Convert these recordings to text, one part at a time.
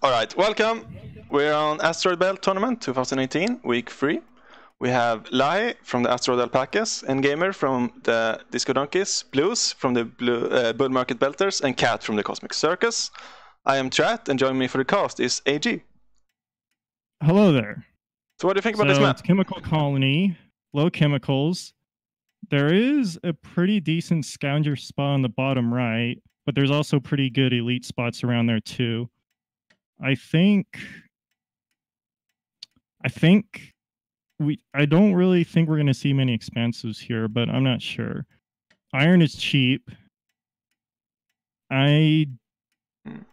Alright, welcome. We're on Asteroid Belt Tournament 2018, week 3. We have Rhahi from the Asteroid Alpacas, Gamer from the Disco Donkeys, Blues from the Bull Market Belters, and Cat from the Cosmic Circus. I am Trat, and joining me for the cast is AG. Hello there. So what do you think about this map? It's Chemical Colony, low chemicals. There is a pretty decent scavenger spot on the bottom right, but there's also pretty good elite spots around there too. I don't really think we're going to see many expansives here, but I'm not sure. Iron is cheap. I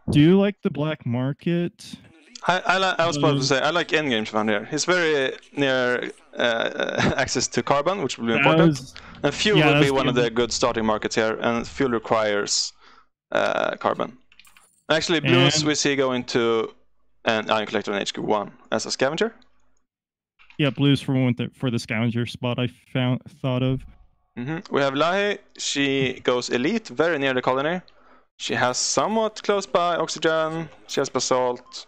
do like the black market. I was about to say, I like endgame found here. He's very near access to carbon, which will be important. And fuel will be one of the good starting markets here, and fuel requires carbon. Actually, Blues we see going to an Iron Collector in HQ1 as a scavenger. Yeah, Blues for the scavenger spot I thought of. We have Rhahi. She goes elite, very near the colony. She has somewhat close by oxygen. She has basalt.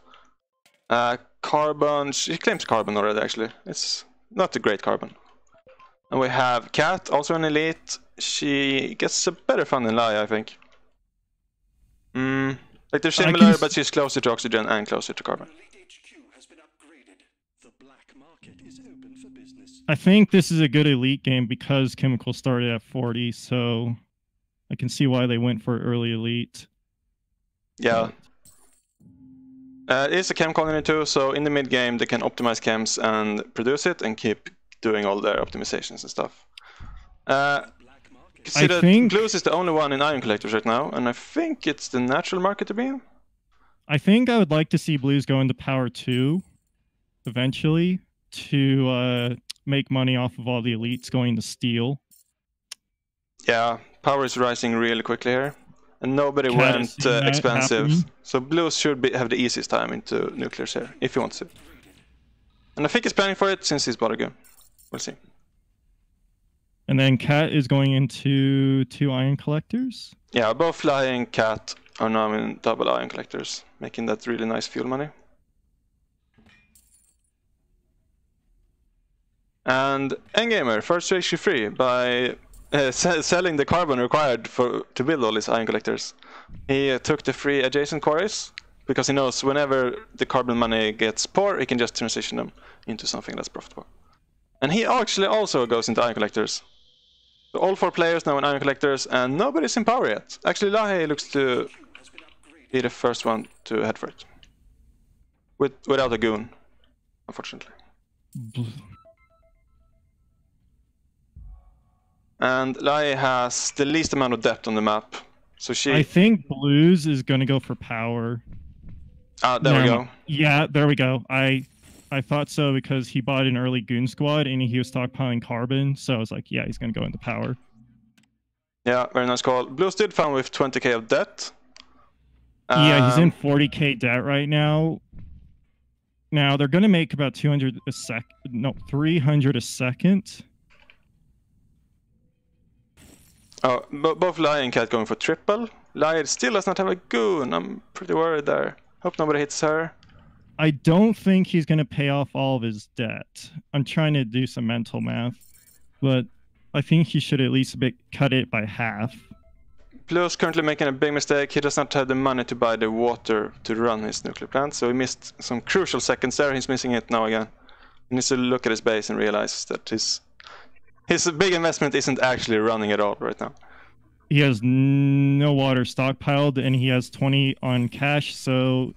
Carbon. She claims carbon already, actually. It's not a great carbon. And we have Cat, also an elite. She gets a better fun than Rhahi, I think. Like they're similar, but she's closer to oxygen and closer to carbon. I think this is a good elite game because Chemical started at 40, so I can see why they went for early elite. Yeah. It is a chem colony too, so in the mid game they can optimize chems and produce it and keep doing all their optimizations and stuff. See that Blues is the only one in Iron Collectors right now, and I think it's the natural market to be in. I think I would like to see Blues go into Power 2 eventually to make money off of all the elites going to Steel. Yeah, Power is rising really quickly here, and nobody went expensive. So Blues should have the easiest time into nuclears here, if he wants to. And I think he's planning for it since he's bought a gun. We'll see. And then Cat is going into 2 Iron Collectors? Yeah, both Rhahi and Cat are now in double Iron Collectors, making that really nice fuel money. And Gamer, first to HQ3 by selling the carbon required to build all these Iron Collectors. He took the 3 adjacent quarries, because he knows whenever the carbon money gets poor, he can just transition them into something that's profitable. And he actually also goes into Iron Collectors. So all 4 players now in Iron Collectors, and nobody's in Power yet. Actually, Rhahi looks to be the first one to head for it. Without a goon, unfortunately. And Rhahi has the least amount of depth on the map. So I think Blues is going to go for Power. There we go. Yeah, there we go. I thought so because he bought an early goon squad and he was stockpiling carbon, so I was like, yeah, he's going to go into Power. Yeah, very nice call. Blues did found with 20k of debt. Yeah, he's in 40k debt right now. Now, they're going to make about 300 a second. Oh, both Rhahi and Cat going for triple. Rhahi still does not have a goon. I'm pretty worried there. Hope nobody hits her. I don't think he's going to pay off all of his debt. I'm trying to do some mental math, but I think he should at least cut it by half. Blues currently making a big mistake. He does not have the money to buy the water to run his nuclear plant, so he missed some crucial seconds there. He's missing it now again. He needs to look at his base and realize that his big investment isn't actually running at all right now. He has no water stockpiled, and he has 20 on cash, so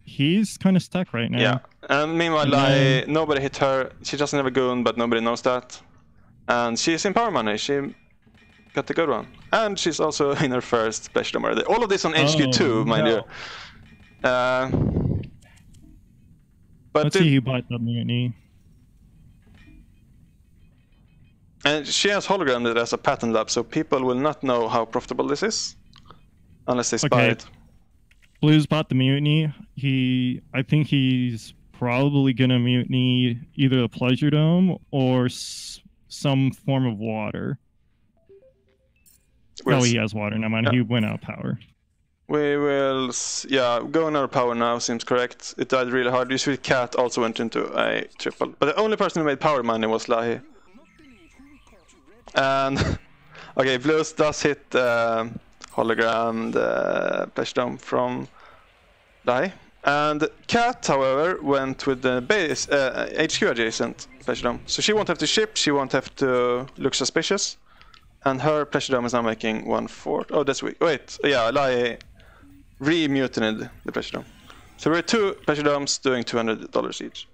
he's kind of stuck right now. Yeah, and meanwhile, Rhahi, nobody hit her. She doesn't have a goon, but nobody knows that. And she's in power money. She got the good one. And she's also in her first special already. All of this on HQ2, mind you. But let's see who bought the mutiny. And she has hologrammed as a patent lab, so people will not know how profitable this is unless they spy it. Blues bought the mutiny. I think he's probably gonna mutiny either the Pleasure Dome or some form of water. Oh, he has water. Never mind. Yeah. He went out of power. We will, yeah, go another power now seems correct. It died really hard. Usually Cat also went into a triple. But the only person who made power money was Rhahi. And, okay, Blues does hit hologram, the Pleasure Dome from Rhahi. And Cat, however, went with the base HQ adjacent Pleasure Dome. So she won't have to ship, she won't have to look suspicious. And her Pleasure Dome is now making 1/4. Oh, that's weak. Wait, yeah, Rhahi re-mutinied the Pleasure Dome. So we're 2 Pleasure Domes doing $200 each.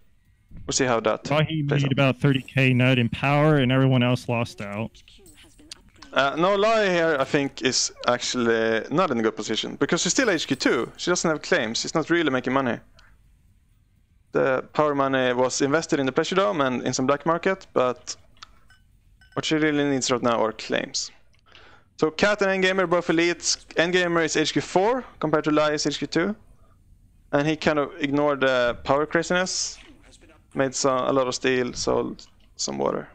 We'll see how that Rhahi plays made out. about 30k net in power, and everyone else lost out. No, Rhahi here, I think, is actually not in a good position. Because she's still HQ2. She doesn't have claims. She's not really making money. The power money was invested in the Pleasure Dome and in some black market, but what she really needs right now are claims. So Cat and Endgamer both elites. Endgamer is HQ4 compared to Rhahi is HQ2. And he kind of ignored the power craziness. Made a lot of steel, sold some water.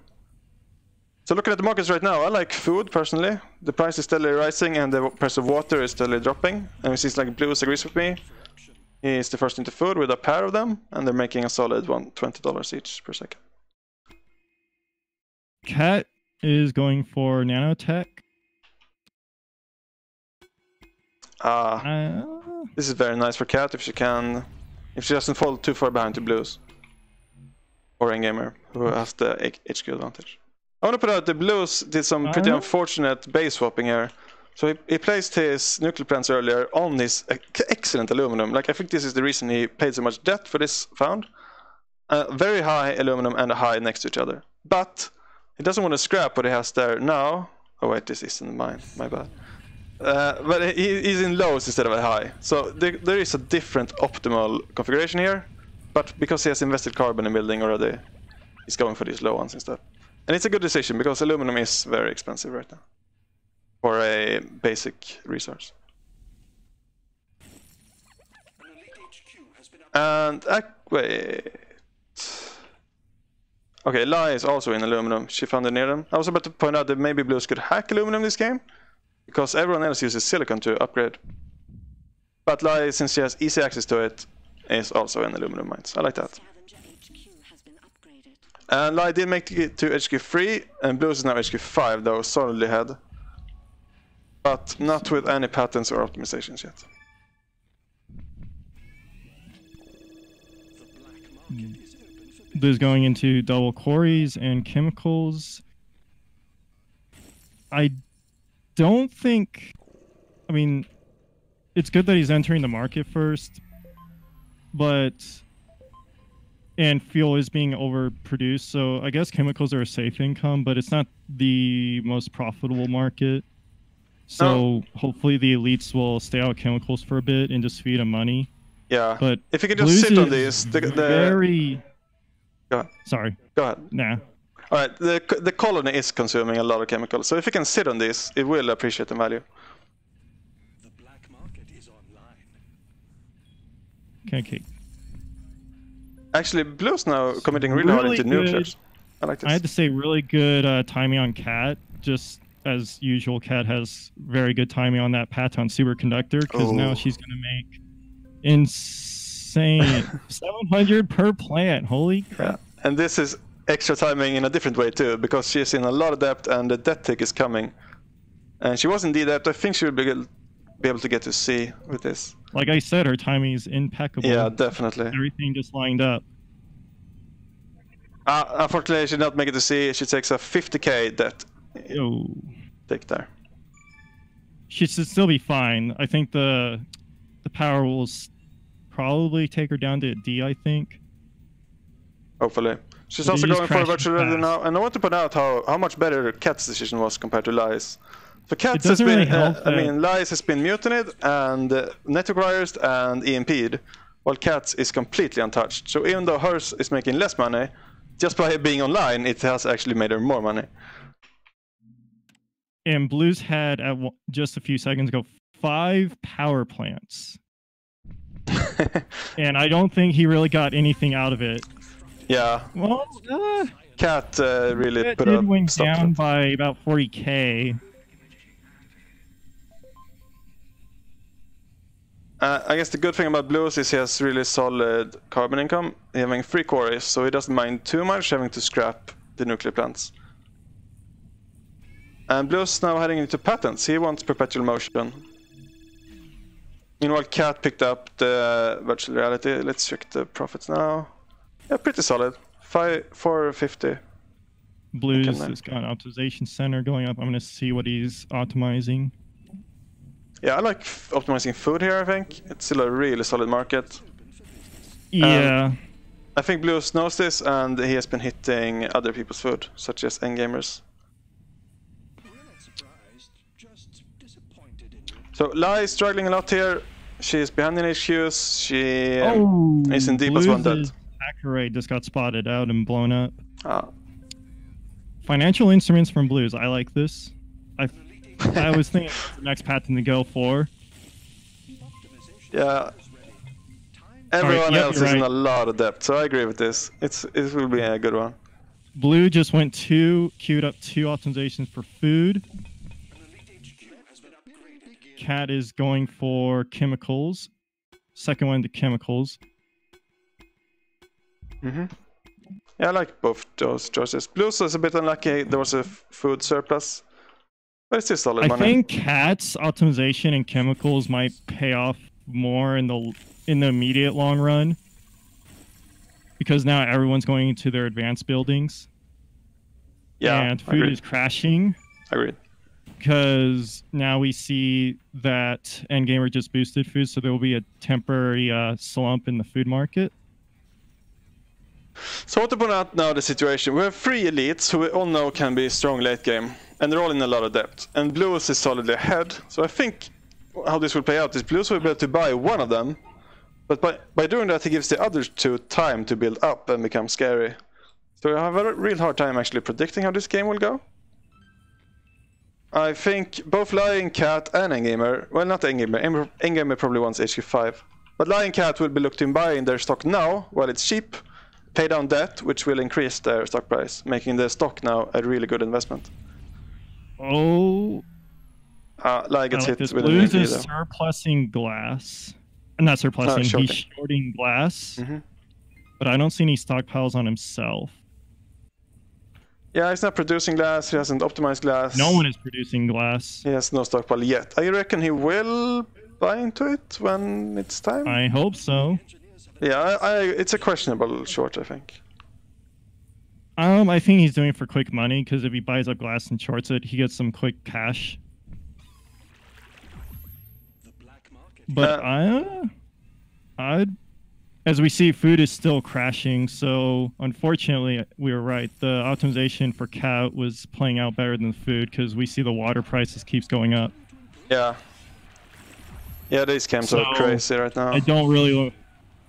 So looking at the markets right now, I like food personally. The price is steadily rising and the price of water is steadily dropping. And it seems like Blues agrees with me. He's the first into food with a pair of them, and they're making a solid $20 each per second. Cat is going for nanotech. This is very nice for Cat if she doesn't fall too far behind to Blues. Or Endgamer, who has the HQ advantage. I want to put out the Blues did some pretty unfortunate base swapping here. So he placed his nuclear plants earlier on this excellent aluminum. Like, I think this is the reason he paid so much debt for this found. Very high aluminum and a high next to each other. But he doesn't want to scrap what he has there now. Oh wait, this isn't mine, my bad. But he's in lows instead of a high. So there is a different optimal configuration here. But because he has invested carbon in building already, he's going for these low ones instead. And it's a good decision because aluminum is very expensive right now for a basic resource. And wait. Okay, Rhahi is also in aluminum. She found it near them. I was about to point out that maybe Blues could hack aluminum this game because everyone else uses silicon to upgrade. But Rhahi, since she has easy access to it, is also in aluminum mines. I like that. And Rhahi did make it to HQ3, and Blues is now HQ5, though solidly ahead. But not with any patents or optimizations yet. There's going into double quarries and chemicals. I don't think... I mean, it's good that he's entering the market first, but... And fuel is being overproduced, so I guess chemicals are a safe income, but it's not the most profitable market. So hopefully the elites will stay out of chemicals for a bit and just feed them money. Yeah, but if you could just sit on this, very... Go ahead. Sorry. Go ahead. Nah. All right, the colony is consuming a lot of chemicals, so if you can sit on this, it will appreciate the value. The black market is online. Okay. Actually, Blues now committing really hard into nuclears. I like this. I had to say really good timing on Cat. Just as usual, Cat has very good timing on that Paton superconductor because now she's going to make insane 700 per plant. Holy crap. Yeah. And this is extra timing in a different way too, because she's in a lot of debt and the debt tick is coming. And she was in D-debt. I think she will be able to get to C with this. Like I said, her timing is impeccable. Yeah, definitely. Everything just lined up. Unfortunately, she did not make it to C. She takes a 50k debt. Yo. Take there. She should still be fine. I think the power will probably take her down to D, I think. Hopefully. She's also going for virtual reality now. And I want to point out how much better Cat's decision was compared to Rhahi's. So Cats has been, Rhahi's has been mutinied and network wires and EMP'd, while Cats is completely untouched. So even though hers is making less money, just by being online, it has actually made her more money. And Blues had, just a few seconds ago, 5 power plants. And I don't think he really got anything out of it. Yeah. Well, Cat really it put up went down by about 40k. I guess the good thing about Blues is he has really solid carbon income, having 3 quarries, so he doesn't mind too much having to scrap the nuclear plants. And Blues now heading into patents. He wants perpetual motion. Meanwhile, Cat picked up the virtual reality. Let's check the profits now. Yeah, pretty solid. 450. Blues has got an optimization center going up. I'm going to see what he's optimizing. Yeah, I like optimizing food here, I think. It's still a really solid market. Yeah. I think Blues knows this, and he has been hitting other people's food, such as endgamers. So Rhahi is struggling a lot here. She's behind in HQs. She is in deep as one dead. Hacker rate just got spotted out and blown up. Ah. Financial instruments from Blues. I like this. I was thinking the next patent to go for. Yeah. Everyone else is in a lot of debt, so I agree with this. It will be a good one. Blue just went queued up 2 optimizations for food. Cat is going for chemicals. Second one to chemicals. Yeah, I like both those choices. Blues is a bit unlucky. There was a food surplus. But it's still solid money. I think Cat's optimization and chemicals might pay off more in the immediate long run. Because now everyone's going into their advanced buildings. Yeah, and food is crashing. Agreed. Because now we see that Endgamer just boosted food, so there will be a temporary slump in the food market. So what to point out now the situation, we have 3 elites who we all know can be strong late game, and they're all in a lot of debt. And Blues is solidly ahead, so I think how this will play out is Blues will be able to buy one of them, but by doing that he gives the other 2 time to build up and become scary. So I have a real hard time actually predicting how this game will go. I think both Rhahi, Cat and Endgamer, well not Endgamer, Endgamer probably wants HQ5, but Rhahi and Cat will be looked in buying their stock now while it's cheap, pay down debt, which will increase their stock price, making the stock now a really good investment. Oh. Rhahi gets hit with Blues is surplusing glass. Not surplusing, he's shorting glass. But I don't see any stockpiles on himself. Yeah, he's not producing glass, he hasn't optimized glass. No one is producing glass. He has no stockpile yet. I reckon he will buy into it when it's time. I hope so. Yeah, it's a questionable short, I think. I think he's doing it for quick money, because if he buys up glass and shorts it, he gets some quick cash. But as we see, food is still crashing, so unfortunately, we were right. The optimization for Cat was playing out better than food, because we see the water prices keeps going up. Yeah. Yeah, these camps are crazy right now. I don't really...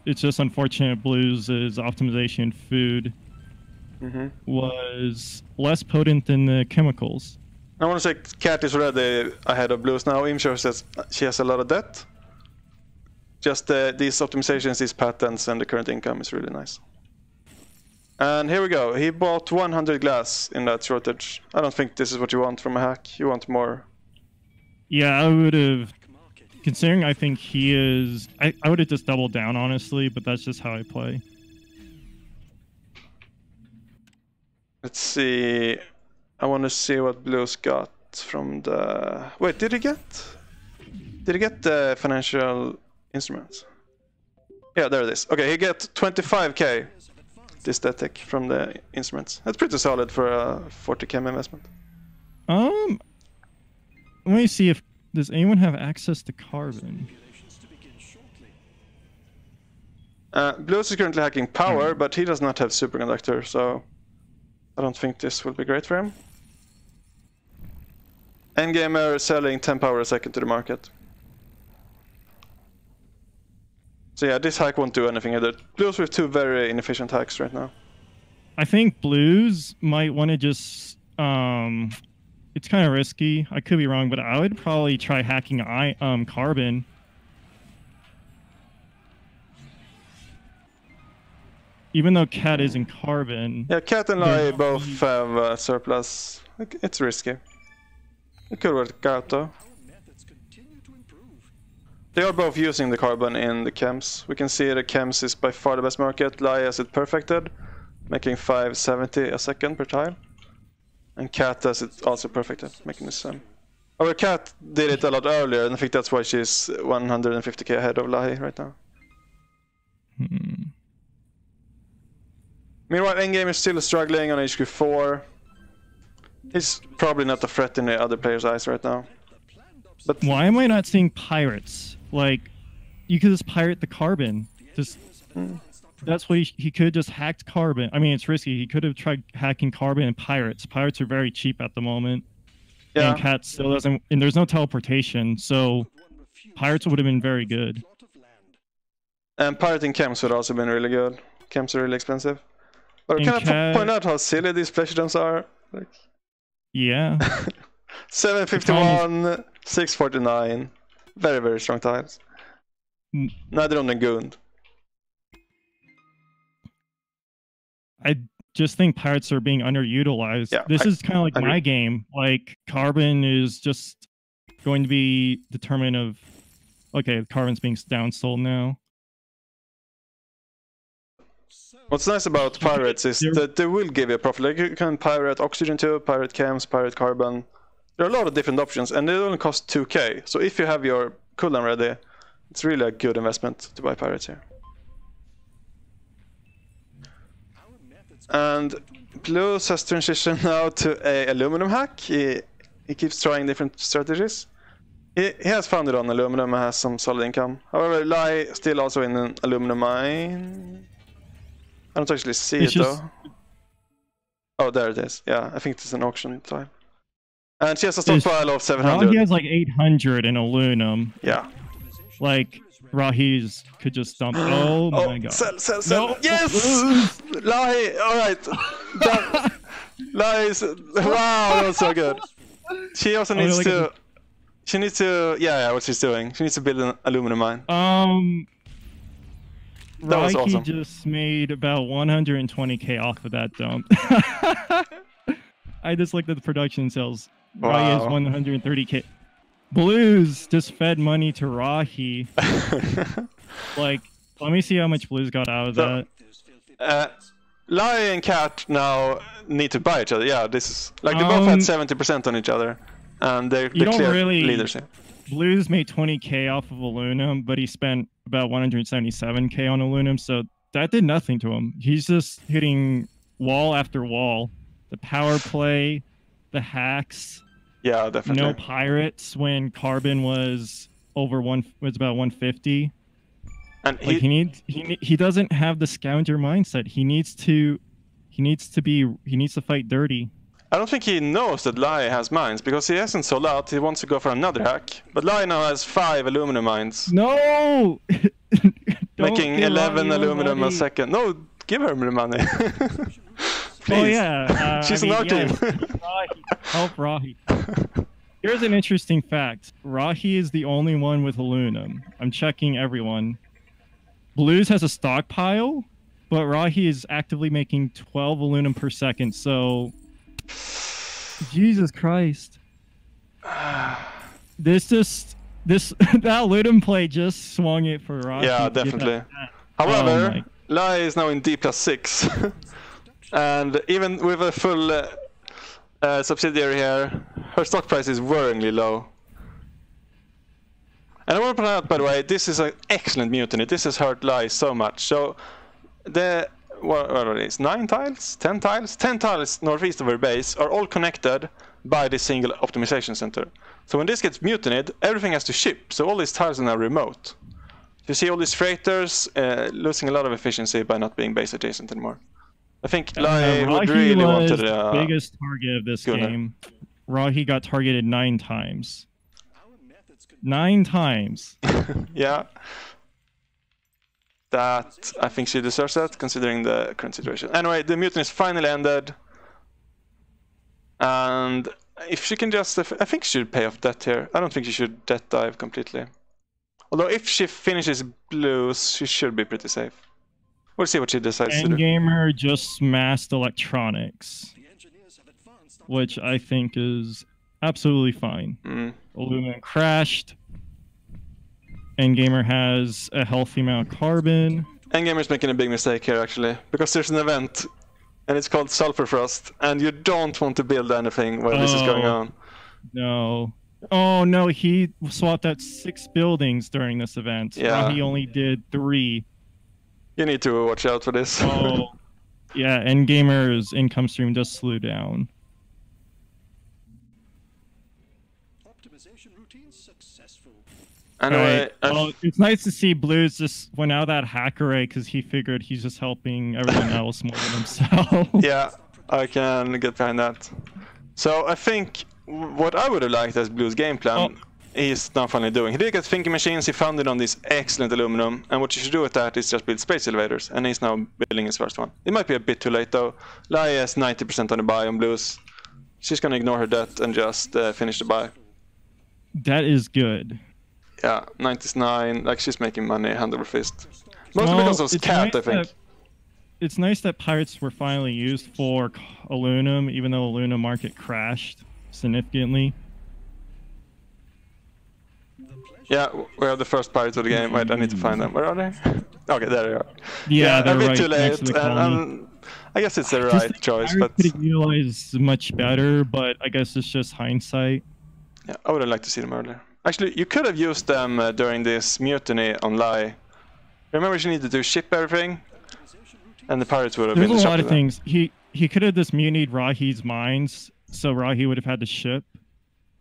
It's just unfortunate Blues' optimization food was less potent than the chemicals. I want to say Cat is already ahead of Blues now. Imsure says she has a lot of debt. Just these optimizations, these patents, and the current income is really nice. And here we go. He bought 100 glass in that shortage. I don't think this is what you want from a hack. You want more. Yeah, I would have... Considering I think he is... I would have just doubled down, honestly, but that's just how I play. Let's see. I want to see what Blues got from the... Wait, did he get the financial instruments? Yeah, there it is. Okay, he got 25k aesthetic from the instruments. That's pretty solid for a 40k investment. Let me see if... Does anyone have access to carbon? Blues is currently hacking power, but he does not have superconductor, so I don't think this will be great for him. Endgamer selling 10 power a second to the market. So yeah, this hack won't do anything either. Blues with 2 very inefficient hacks right now. I think Blues might want to just... It's kind of risky. I could be wrong, but I would probably try hacking carbon. Even though Cat is in carbon. Yeah, Cat and Rhahi both have surplus. It's risky. It could work out though. They are both using the carbon in the chems. We can see the chems is by far the best market. Rhahi has it perfected, making 570 a second per tile. And Cat has it also perfected, making the same. Our Cat did it a lot earlier, and I think that's why she's 150k ahead of Rhahi right now. Meanwhile, Endgame is still struggling on HQ4. He's probably not a threat in the other players' eyes right now. But why am I not seeing pirates? Like, you could just pirate the carbon. Just that's what he could have just hacked carbon. I mean, it's risky. He could have tried hacking carbon and pirates. Pirates are very cheap at the moment. yeah, And Cat still doesn't. And there's no teleportation, so pirates would have been very good. and pirating chems would also been really good. Chems are really expensive. But And can I Cat- point out how silly these pleasure gems are? Like, Yeah. 751, 649. Very, very strong tiles. Mm. Neither on the Gund. I just think pirates are being underutilized. Yeah, This I is kind of like agree. my game. Like, carbon is just going to be determined of, okay, carbon's being downsold now. What's nice about pirates is that they will give you a profit. Like, you can pirate oxygen too, pirate chems, pirate carbon. There are a lot of different options, and they only cost 2k. So if you have your cooldown ready, it's really a good investment to buy pirates here. And Blues has transitioned now to a aluminum hack. He keeps trying different strategies. He has found it on aluminum and has some solid income. However, Rhahi still also in an aluminum mine. I don't actually see It's it just- though. Oh, there it is. Yeah, I think it's an auction time. And she has a stockpile of 700. Rahi has like 800 in aluminum. Yeah. Like, Rahi's could just dump. Oh my god. Sell. No. Yes! Rhahi, alright. Rhahi's, wow, that was so good. She also needs like to, yeah, what she's doing. She needs to build an aluminum mine. That was Rhahi awesome. just made about 120k off of that dump. I just looked at the production sales. Rhahi is Wow. 130k. Blues just fed money to Rhahi. Like, let me see how much Blues got out of So- that. Rhahi and Cat now need to buy each other. Yeah, this is like they both had 70% on each other, and they're You don't clear really- leaders here. Blues made 20k off of aluminum, but he spent about 177k on aluminum, so that did nothing to him. He's just hitting wall after wall. The power play, the hacks, Yeah, definitely. no pirates when carbon was about 150. And Like he doesn't have the scavenger mindset. He needs to fight dirty. I don't think he knows that Rhahi has mines because he hasn't sold out. He wants to go for another hack. But Rhahi now has 5 aluminum mines, No. Don't making give 11 Rhahi aluminum a money. second. No, give her the money. Please. Oh yeah, She's I mean, on our team. Rhahi. Help Rhahi. Here's an interesting fact. Rhahi is the only one with aluminum. I'm checking everyone. Blues has a stockpile, but Rhahi is actively making 12 aluminum per second, so... Jesus Christ. That aluminum play just swung it for Rhahi. Yeah, to get definitely. that. However, Oh Rhahi is now in D+6. And even with a full subsidiary here, her stock price is worryingly low. And I want to point out, by the way, this is an excellent mutiny. This has hurt Rhahi so much. So, what are these? 9 tiles? 10 tiles? 10 tiles northeast of her base are all connected by this single optimization center. So when this gets mutinied, everything has to ship. So all these tiles are now remote. You see all these freighters losing a lot of efficiency by not being base adjacent anymore. I think Rhahi would Rhahi really was want to the biggest target of this Gunnar. game. Rhahi got targeted 9 times. 9 times. Yeah. That, I think she deserves that, considering the current situation. Anyway, the mutiny is finally ended. And if she can just... I think she should pay off debt here. I don't think she should debt dive completely. Although if she finishes Blues, she should be pretty safe. We'll see what she decides to do. Endgamer just smashed electronics, which I think is absolutely fine. Mm. Aluminum crashed. Endgamer has a healthy amount of carbon. Endgamer's making a big mistake here, actually, because there's an event, and it's called Sulfur Frost, and you don't want to build anything while this is going on. No. Oh no, he swapped out 6 buildings during this event. Yeah. He only did 3. You need to watch out for this. Oh, yeah, Endgamer's income stream does slow down. Optimization routine successful. Anyway, well, it's nice to see Blues just went out of that hack array because he figured he's just helping everyone else more than himself. yeah, I can get behind that. So I think what I would have liked as Blue's game plan, he's now finally doing. He did get thinking machines, he found it on this excellent aluminum, and what you should do with that is just build space elevators, and he's now building his first one. It might be a bit too late though. Rhahi has 90% on the buy on Blues. She's gonna ignore her debt and just finish the buy. That is good. Yeah, 99, like she's making money hand over fist. Mostly because of Cat, I think. It's nice that pirates were finally used for aluminum, even though aluminum market crashed significantly. Yeah, we have the first pirates of the game. Wait, I need to find them. Where are they? Okay, there they are. Yeah, a bit right too late. next to the colony. I guess it's the right choice, but could have utilized much better, but I guess it's just hindsight. Yeah, I would have liked to see them earlier. Actually, you could have used them during this mutiny on Rhahi. Remember, you needed to ship everything, and the pirates would have been. There's a lot of things. He could have just munied Rhahi's mines, so Rhahi would have had to ship,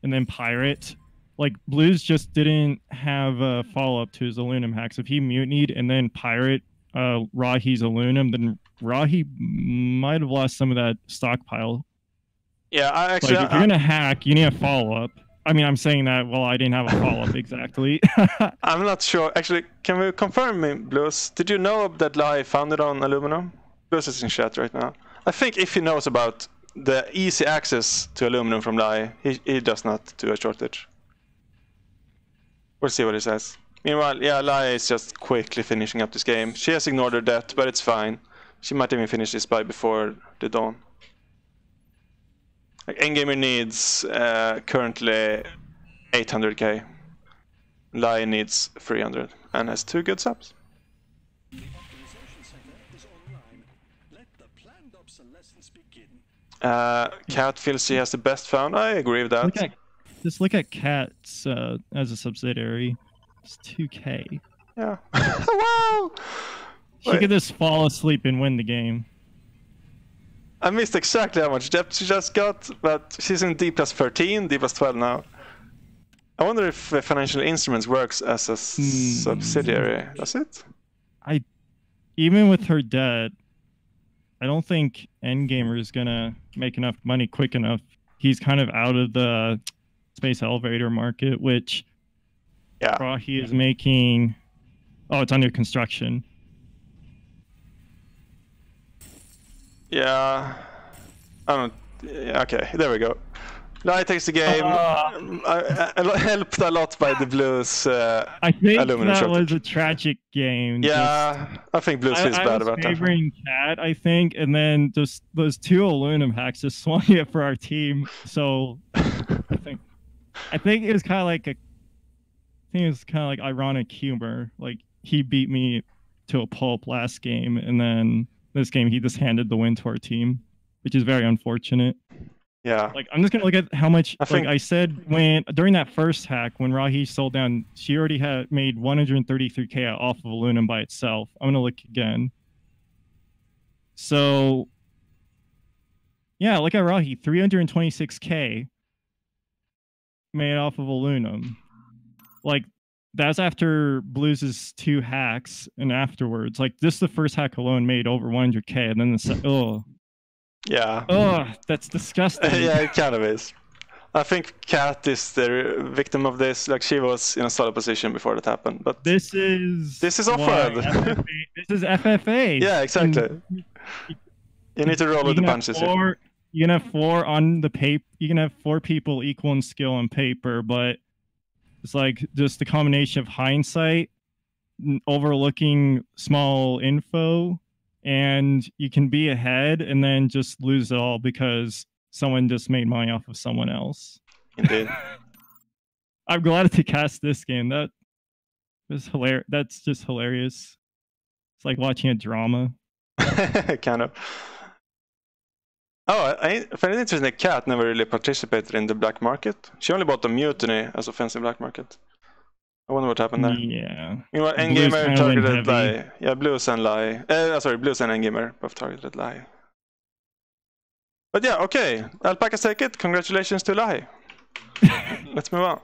and then pirate. Like Blues just didn't have a follow-up to his aluminum hacks. If he mutinied and then pirate Rhahi's aluminum, then Rhahi might have lost some of that stockpile. Yeah, if you're gonna hack, you need a follow-up. I mean, I'm saying that, well, I didn't have a follow-up exactly. I'm not sure. Actually, can we confirm me, Blues? Did you know that Rhahi found it on aluminum? Blues is in chat right now. I think if he knows about the easy access to aluminum from Rhahi, he does not do a shortage. We'll see what he says. Meanwhile, yeah, Rhahi is just quickly finishing up this game. She has ignored her debt, but it's fine. She might even finish this by before the dawn. Like, Endgamer needs currently 800k. Rhahi needs 300 and has 2 good subs. Cat feels she has the best found. I agree with that. Just look at Cat's as a subsidiary. It's 2k. Yeah. Wow! She could just fall asleep and win the game. I missed exactly how much debt she just got, but she's in D plus 13, D plus 12 now. I wonder if Financial Instruments works as a subsidiary. Does it? Even with her debt, I don't think Endgamer is gonna make enough money quick enough. He's kind of out of the space elevator market, which Rhahi is making. Oh, it's under construction. Yeah, I don't. Yeah, okay, there we go. Rhahi takes the game. Helped a lot by the Blues. I think that was a tragic game. Yeah, I think Blues feels bad about that. I was favoring Cat, I think, and then just those 2 aluminum hacks just swung it for our team. So I think it was kind of like ironic humor. Like he beat me to a pulp last game, and then this game he just handed the win to our team, which is very unfortunate. Yeah. Like I'm just gonna look at how much. I said during that first hack when Rhahi sold down, she already had made 133k off of aluminum by itself. I'm gonna look again. So yeah, look at Rhahi, 326k made off of aluminum. Like that's after Blues' 2 hacks and afterwards. Like this, the first hack alone made over 100k, and then the yeah. Oh, that's disgusting. Yeah, it kind of is. I think Cat is the victim of this. Like she was in a solid position before that happened, but this is off-road. This is FFA. Yeah, exactly. You need to roll with the punches here. You can have 4 on the paper. You can have 4 people equal in skill on paper, but it's like just the combination of hindsight, overlooking small info, and you can be ahead and then just lose it all because someone just made money off of someone else. Indeed. I'm glad to cast this game. It's hilarious. That's just hilarious. It's like watching a drama. Kind of. Oh, I find it interesting that Cat never really participated in the black market. She only bought the Mutiny as offensive black market. I wonder what happened there. Yeah. You know what, Blue's Endgamer kinda went targeted heavy. Lie. Yeah, Blues and Lie. Blues and Endgamer both targeted Lie. But yeah, okay. Alpacas take it. Congratulations to Rhahi. Let's move on.